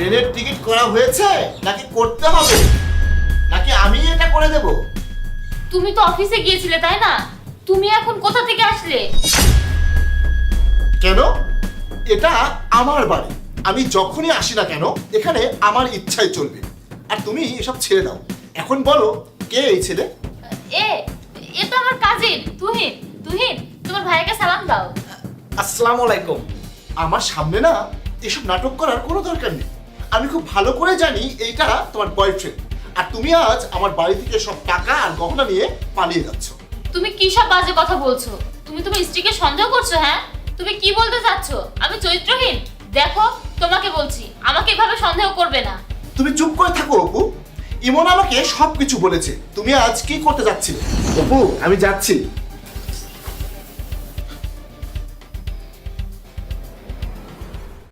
ট্রেনের টিকিট করা হয়েছে নাকি করতে হবে, নাকি আমি এটা করে দেব? তুমি তো অফিসে গিয়েছিলে তাই না? তুমি এখন কোথা থেকে আসলে? কেন? এটা আমার বাড়ি, আমি যখনই আসি না কেন এখানে আমার ইচ্ছাই চলবে। আর তুমি এসব ছেড়ে দাও। এখন বলো, কে এই ছেলে? এ এ তো আমার কাজিন তুহিন। তুহিন, তোমার ভাইকে সালাম দাও। আসসালামু আলাইকুম। আমার সামনে না এসব নাটক করার কোনো দরকার নেই। আমি খুব ভালো করে জানি এইটা তোমার বয়ফ্রেন্ড, আর তুমি আজ আমার বাড়ি থেকে সব টাকা আর গহনা নিয়ে পালিয়ে যাচ্ছ। তুমি কি সব বাজে কথা বলছো? তুমি তোমার স্ত্রীকে সন্দেহ করছো? হ্যাঁ, তুমি কি বলতে চাচ্ছো? আমি চরিত্রহীন? দেখো, তোমাকে বলছি, আমাকে এভাবে সন্দেহ করবে না। তুমি চুপ করে থাকো অপু। ইমন আমাকে সবকিছু বলেছে। তুমি আজ কি করতে যাচ্ছিলে? অপু, আমি যাচ্ছি।